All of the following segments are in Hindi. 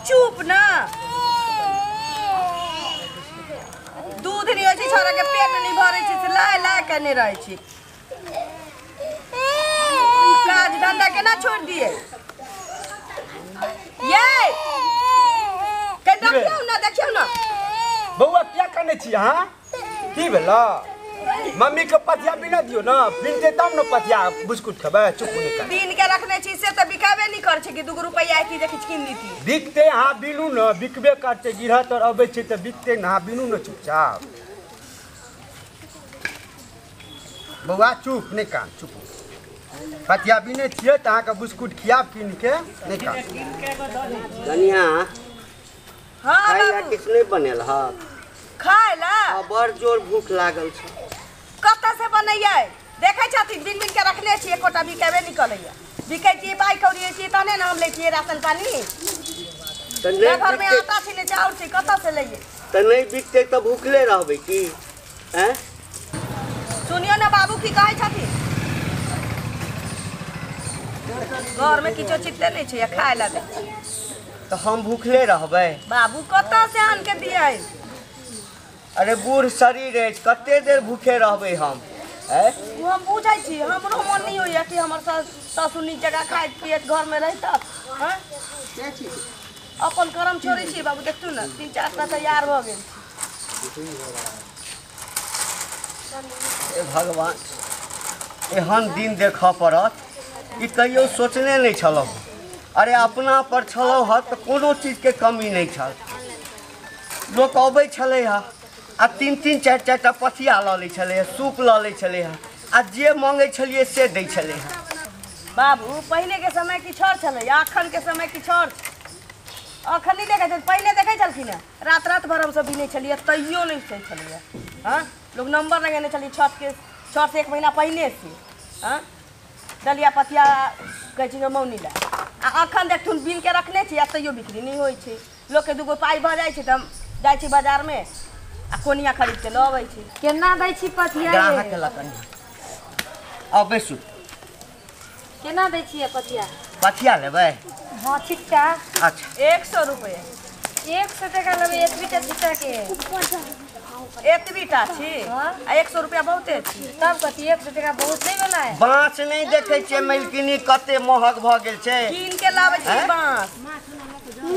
चुप ना दूध नहीं होई छी छोरा के पेट नहीं भरै छी से ला ला के नहीं रहै छी काज धंधा केना छोड़ दिए ये के देखियो ना बउआ क्या करने छी हां की भेला मम्मी के पथिया बिना दियो ना बिनते तब न पथिया बिस्कुट खबे चुप नहीं कर दिन के रखने छी से त बिकाबे नहीं कर छी कि 2 रुपया की देखि किन लीती बिकते हां बिनु न बिकबे करते गिरह तर अबै छी त बिकते ना बिनु न चुपचाप बउआ चुप नहीं कान चुप पथिया बिने छिए त अहाँ के बिस्कुट खियाब किन के नहीं कान कनिया हां खाइला किछ नहीं बनेल ह खाइला बड़ जोर भूख लागल छ कत्ता से बनैया देखै छथि बिन बिन के रखने छी एकोटा बिकाबे निकलैया बिकै छी बाई कौड़ी छी तने ना हम लै छी राशन पानी त नहीं घर में आटा छी ने चाउर छी कत्ता से लइए त नहीं बिकते त भूखले रहबै की हैं सुनियो ना बाबू की कहै छथि घर में किछो चित्ते नहीं छै खाय ला दे त हम भूखले रहबै बाबू कत्ता से आन के दियै अरे बूढ़ शरीर है कते देर भूखे रहबै हम हैं वो हम बुझै छी हमरो मन नहीं होइया कि हमर ससुनी जगह खाए पिए घर में रहता हैं अपन करम छोड़ी छी बाबू देखतु ना 3-4 टा तैयार भ गेल ए भगवान एहन दिन देखऽ पड़त कि कहियो सोचने नहीं छलौ अरे अपना पर छलौ ह त कोनो चीज के कमी नहीं छल लोक अबै छलै ह आ 3-3 4-4 टा पथिया ल लै छलै सूप ल लै छलै आ जे मांगे छलिए से दै छलै बाबू पहले के समय की छोड़ छलै अखन के समय की छोड़ अखन नहीं देखै छ पहले देखै छलखिन रात रात भर हम सब बिनै छलिए तैयो नहीं सही छलिए हां लोग नंबर लगेने छलिए छत से 1 महीना पहले से हां दलिया पथिया कहै छी मौनी ला आ अखन देखथुन बिन के रखने छी आ तैयो बिक्री नहीं होई छै लोग के दुगो पाई भ जाय छै त हम जाय छी बाजार में आ कोनिया खरीद के लबै छी केना दै छी पथिया ग्राहक के लकन आ बेसु केना दै छी पथिया पथिया लेबै हां छिट्टा अच्छा 100 रुपया 100 टका लेबै एतबीटा छिट्टा के एतबीटा छी आ 100 रुपया बहुते छी तब कथि 100 टका बहुत नहीं भेलै बाँस नहीं देखै छियै मलकिनी कते महग भ गेल छै कीन के लाबै छी बाँस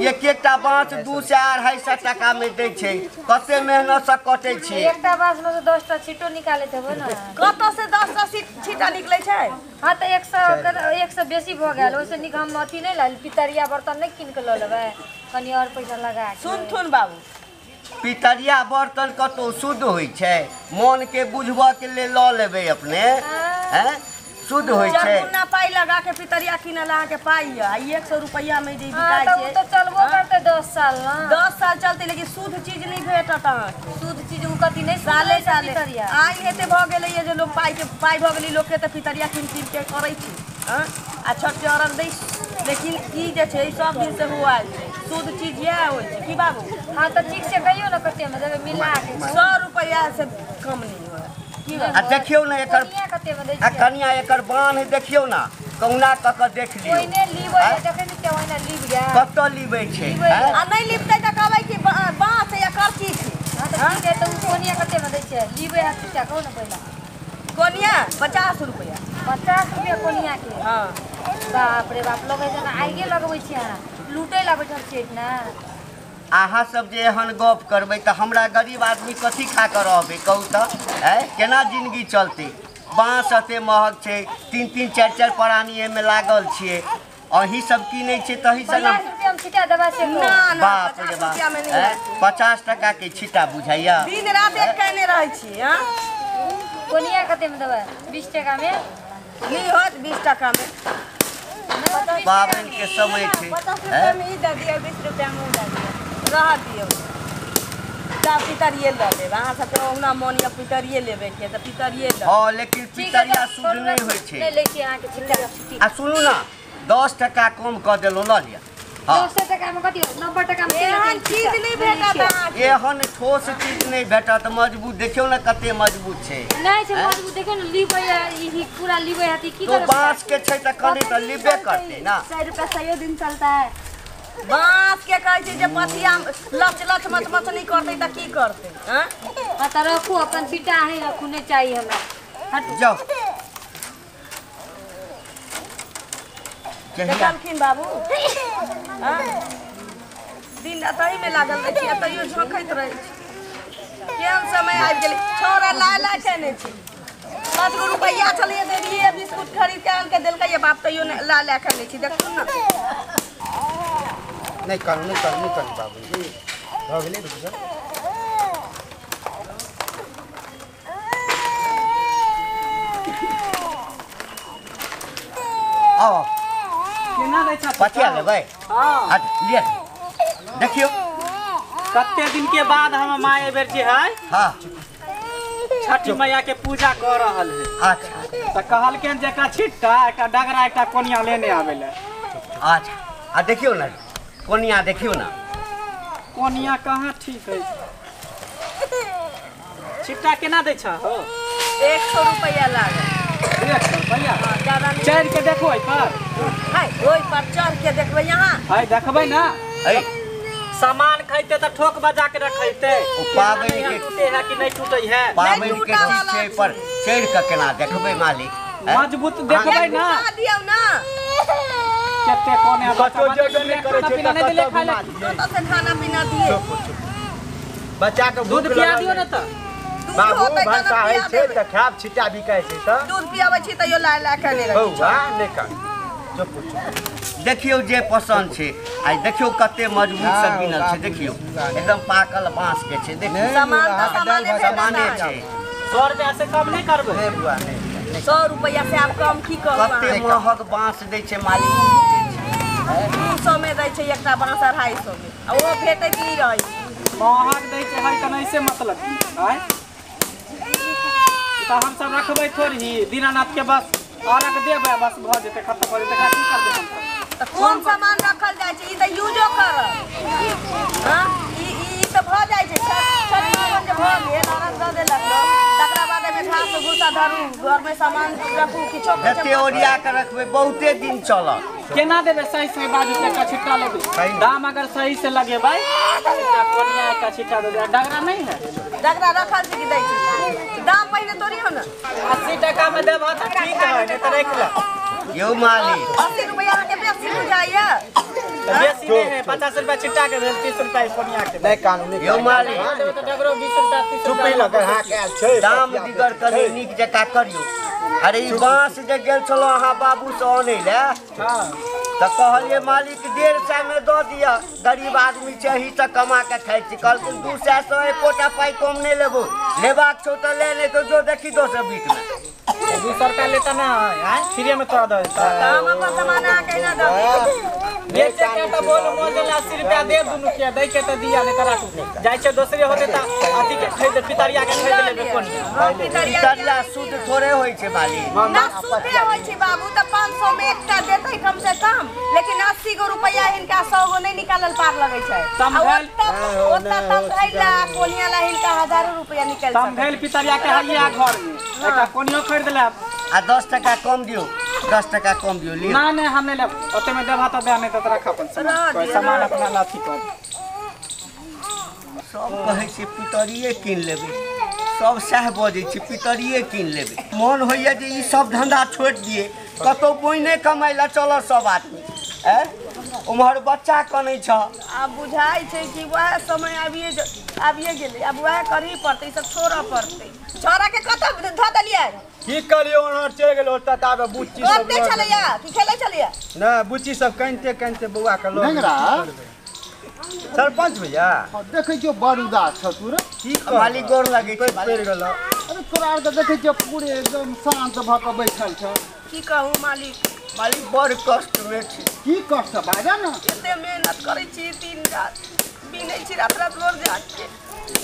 एक एकटा बाँस 200-250 टका में दै छै कते मेहनत से कटै छै एकटा बाँस में तो 10 टा छिटो निकालैत हेबै ना कत से 10 टा छिटा निकलै छै हां त 100 बेसी भ गेल ओसे निक हम अथी नहीं लाल पितरिया बर्तन नहीं कीन के ल लेबै कनी और पैसा लगा के सुनथुन बाबू पितरिया बर्तन कतो शुद्ध होई छै मन के बुझबा के ले ल लेबै अपने हैं शुद्ध होई छै जमुना पाई लगा के पितरिया किनला के पाई आ 100 रुपया में जे बिकाय छै छै तो चलबो करते 10 साल ना 10 साल चलते लेकिन शुद्ध चीज नहीं भेटत शुद्ध चीज उ कथि नहीं साले पितरिया आई हेते भ गेलै जे लोग पाई भ गेलै लोग के त पितरिया किन के करै छी हां आ छठ के अरग दै लेकिन ई जे छै सब दिन से हुआ शुद्ध चीज यह होय छै की बाबू हां त ठीक से कहियो ना कते में देबे मिला के 100 रुपया से कम नहीं होय की आ देखियो ना एकर कते में दै आ कनिया एकर बांध देखियो ना कौना क देख लियो ओइने लीबै देखै छी के ओइने लीब गया कत लीबै छै आ नहीं लिपतै त कहबै कि बाँस या करची छी हां त ठीक है त कोनिया कते में दै छै लीबै आ छिटा कहू ना पहिला कोनिया 50 रुपया 50 रुपया कोनिया के हां बाप रे बाप लगै छै ना आइगे लगबै छी अहाँ लूटै ला बैठल छी ना अहाँ सब जे एहन गप करबै त हमरा गरीब आदमी कथी खा कर रहबै कहू त हैं केना जिंदगी चलतै बाँस एते महग छै 3-3 4-4 परानी में लागल छियै अही सब किनै छै तही से 50 रुपया में छिटा देबा से ना बाप रे 50 रुपया में नहीं 50 टका के छिटा बुझाइया दिन रात एक कहने रहै छी हां कोनिया कते में देबा 20 टका में नहीं होत 20 टका में पाबन के समय छै 50 रुपया में ई द दियो 20 रुपया में द दियो रह दियो जा पितरिये ल लेब अहाँ सब तो ओना मन या पितरिये लेबे के त पितरिये ल हां लेकिन पितरिया शुद्ध नहीं होय छै नहीं लै छी अहाँ के छिटा आ सुनू ना 10 टका कम क देलो ल लिया 200 टका में कथि 90 टका में एहन चीज नहीं भेटत अहाँके एहन ठोस चीज नहीं भेटत मजबूत देखियो ना कते मजबूत छै नहीं छै मजबूत देखियो ना लीबै ई पूरा लीबै हती की तो बांस के छै त कनी त लीबे करते ना 100 रुपया सही दिन चलता है बाँस के कहै छै जे पथिया लच लच मच मच नहीं करते त की करते हैं? हाँ तो रखू अपन छिटा है रखू नहीं चाहिए हमरा। हट जाओ देखलखिन बाबू हाँ? दिन रात एही में लागल रहै छी तैयो झोंकैत रहै छी। केहन समय आबि गेलै छोरा लाय लाय केने छी 5 गो रुपैया छलिए दे दिए बिस्कुट खरीद के आन के देलकै ये बाप तैयो ला ला के छी देखू ना। नहीं कर बाबू जी हो गेलै रुक आओ केना दै छ पथिया लेबै हां लिए देखियो कते दिन के बाद हम माँ ए बेर जे है हाँ छठी मैया के पूजा कर रहल है अच्छा त कहलकेन जे का छिट्टा एक डगरा एक कोनिया लेने आवेले। अच्छा आ देखियो ना कोनिया देखियो ना कोनिया कहाँ ठीक है छिट्टा केना दै छ हो 100 रुपैया लागल 100 रुपैया हाँ, ज्यादा नहीं चढ़ के देखो ए पर है ओइ पर चढ़ के देखबै यहाँ है देखबै ना ऐ सामान खैते त ठोक बजा के रखैते ओ पाबनि के टूटे है कि नहीं टूटे है पाबनि नहीं के टूटा चीज वाला छै पर चढ़ के केना देखबै मालिक हैं? मजबूत देखबै ना घुमा दियौ ना केते कोने कतो जगह नहीं करे छै खाना नहीं दिले खाए ला तो से खाना पीना दिए बच्चा के दूध पिया दियो ना त बाबू होतै त भंसा पिया है छै देबै। त खाब छिटा बिकाय छै त दूध पियाबै छी तैयो ला ला के नहीं रखै बौआ नहीं कर चुप देखियो जे पसंद छै आ देखियो कते मजबूत से बिनल छै देखियो एकदम पाकल बांस के छै देखियो सामान तो सामाने सामाने भेटत छै 100 रुपया से कम नहीं करबै नहीं बुआ नहीं 100 रुपैया से आप कम की कहू कते महग बांस दै छै मालिक 200 में दै छै एकटा बाँस 250 में आ वो भेटैत नहीं रहै छै। महग दै छै है त नहीं से मतलब है त हम सब रखबै थोड़ी दीनानाथ के बस औरक देबै बस भ जेतै खत्म कर जेतै की करबै हम सब तो कोन सामान रखल जाय छै ई त यूजो करब हां ई त भ जाय छै छठ मावन जे भ गेल औरत द देलक तकरा बाद में घास भूसा धरू घर में सामान रखू किछो जते ओरिया के रखबै बहुते दिन चलत केना देबै सही सही बाजू से का छिट्टा लेबै दाम अगर सही से लगेबै छिट्टा कोनिया का छिट्टा दे डगरा नहीं है डगरा रखल छै कि दै छै दाम पहिने तोरी हो ना 80 टका में देबा त ठीक है नहीं त राख ले यौ मालिक 80 रुपया के बेसी बुझाइया बेसी नहीं है 50 रुपया छिट्टा के भेल 30 रुपया कोनिया के नहीं कानूनी यौ मालिक तो डगरो 20 रुपया 30 चुप रुपया लगे हां के छै दाम दिगर कनी नीक जका करियो अरे ई बांस जे गेल छलो अहाँ बाबू से आनै ले हां त कहलिए मालिक 150 में दऽ दिया गरीब आदमी छै ही त कमा के खाइ छी कहलखिन 200 से एकोटा पाई कम नहीं लेबो लेबाक छौ त ले नहीं तो जो देखी दोसर बीच में 200 रुपया लेता ना है फ्री में तो दे दाम अपन सामान आके ना दो बेचे के त बोल मोजला 80 रुपया दे दुनु के दे के त दिया ने करा जाय छै दोसरे होते त अथी के खरीद पितरिया के खरीद लेबे कोनिया पितरिया शुद्ध थोड़े होइ छै मालिक ना सुते होइ छै बाबू त 500 में एकटा देतै कम से कम लेकिन 80 गो रुपया हिनका 100 गो नहीं निकालल पार लगे छै समझल ओता तम धैला कोनिया ला हिनका हजारों रुपया निकल तम भेल पितरिया के हइया घर में एकटा कोनियो खरीद ले आ 10 टका कम दियो 10 टका कम दियो लियो ना नहीं हम नहीं ले ओते में देबा त दे नहीं त रख अपन सामान कोई सामान अपना लाथी कर सब कहै छै पितरिये कीन लेबै सब सह बजै छै पितरिये कीन लेबै मन होइए जे ई सब धंधा छोड़ दिए कतौ बोइने कमाइ ला चल सब आदमी उम्हर बच्चा कनै छ अब बुझाई छै कि वह समय आबिए गेलै अब वह करही पड़तै सब छोड़ऽ पड़तै छोरा के कत ध देलियै की करियो ओनहर चल गेल ओता ताबे बुच्ची सब ओते छलैया कि खेलै छलैया ना बुच्ची सब कानते कानते बौआ के लो नेंगरा सरपंच भैया देखै छियो बरुदा छ तू रे की मालिक गोर लगै छै पड़ गेल अरे तोरा आर के देखै छियो पूरे एकदम शांत भ के बैठल छ की कहू मालिक मालिक बड़ कष्ट में छै की कष्ट बाजा न एते मेहनत करै छी दिन रात बिनै छी रात रात भर जाग के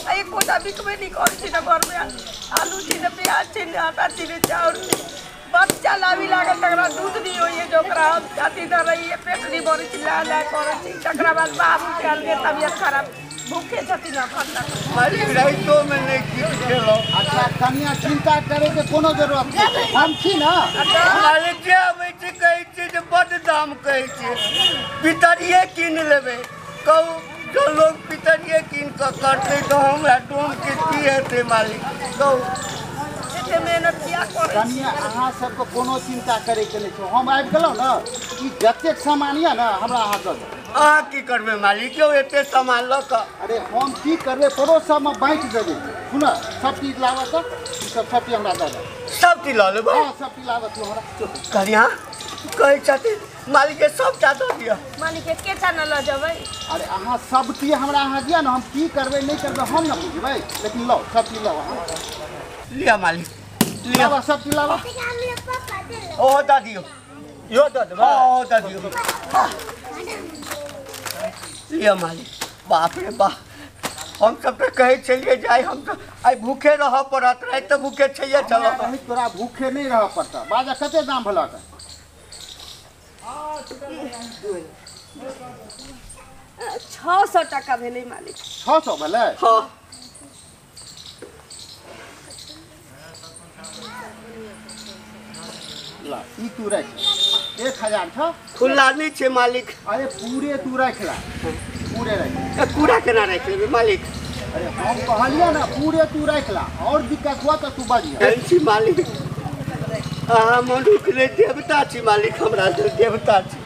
आ एक कोटा बिकबे नहीं करै छी न घर में आलू छी न प्याज छी न आटा छी न चाउर छी बच्चा लावी लागल तकरा दूध नहीं होइए जो ओकरा हम जाती न रहिए पेट नहीं भरै छी ला ला करै छी तकरा बाद बाबू के अलगे तबियत खराब भूखे छथिन खन्ना मालिक राइतो में नहीं किछ खेलो अच्छा कनिया चिंता करे के कोनो जरूरत नहीं हम छी ना मालिक जे अबै बेटी कहै छै जे बड़ दाम कहै छै पितरिये कीन लेबै कहू जो लोग पितरिये कीन कऽ करतै तो हमरा डोम के की हेतै मालिक कहू एते मेहनत किया करै कनिया अहाँ सबके कोनो चिंता करैके नहि छै हम आबि गेलहुँ ने ई जतेक सामान यऽ ने हमरा अहाँ दऽ देब अहाँ की करबै मालिक यौ एते सामान लऽ कऽ अरे हम की करबै पड़ोस सबमे बाँटि देबै सुन सब चीज लाबऽ तऽ ई सब चीज हमरा दऽ दे सब चीज लऽ लेबै हाँ सब चीज लाबऽ तू हमरा कनिया कहै छथिन मालिक के सबटा दऽ दिअ मालिक एके टा न लऽ जेबै अरे अहाँ सब चीज हमरा अहाँ दिअ ने हम की करबै नहीं करबै हम ना बुझबै लेकिन लो सब चीज लो लिअ मालिक लिअ लाबऽ सब चीज लाबऽ ओहो दऽ दियौ इहो दऽ देबै ओहो दऽ दियौ लिअ मालिक बाप रे बाप हम सब तो कहै छलियै जे हम तो आइ भूखे रहऽ पड़त राति तऽ भूखे छैहे चलऽ कहीं तोरा भूखे नहीं रह पड़ता बाजा कते दाम भला का 600 टाका भेलै मालिक 600 भले हाँ ला ई तू रख 1000 छ खुला नहीं छै मालिक अरे पूरे तू रख ला पूरे रख ए पूरा केना राखि लेबै मालिक अरे हम कहलिए ना पूरे तू रख ला और दिक्कत हुआ तो तू बाजिया छी मालिक अहाँ मनुख नहि देवता छी मालिक हमरा देवता छी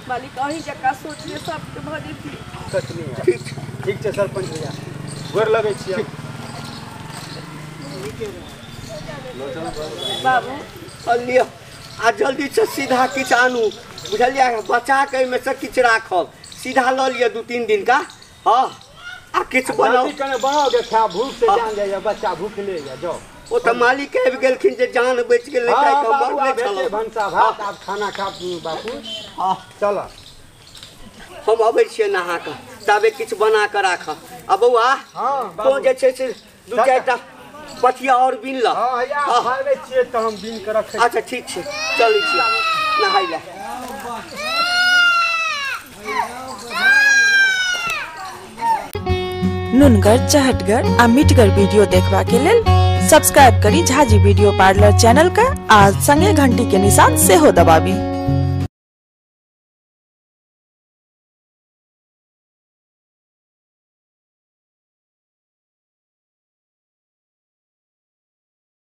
मालिक अहीं जका सोचिए सबके भरी थी ठीक छै सरपंच भैया गोर लगै छियै बाबू लिअ आ जल्दी से सीधा किछु आनू बुझलियै बचा के एहिमे से किछु राखब सीधा लऽ लिअ 2-3 दिन का हाँ आ किछु बनाओ जल्दी कने बनाओगे खा भूख से जान जाइए बच्चा भूखले है जाओ ओ तऽ मालिक आबि गेलखिन जे जान बचि गेलै हाँ, खाइ के बाबू, मरले आब हेतै छलौ भनसा भात आब खाना खा बापू हाँ चल हम अबै छियै नहा कऽ ताबे किछु बना कऽ राखऽ आ बौआ हाँ तो बाबू जे छै से 2-4टा पथिया और बीन ल हाँ या खावे छियै तऽ हम बीन के रखै अच्छा ठीक छै चलै छी नहाय लए नुनगर चहटगर आ मिटगर वीडियो देखबा के लेल सब्सक्राइब करी झाजी वीडियो पार्लर चैनल का आ संगे घंटी के निशान से हो दबाबी।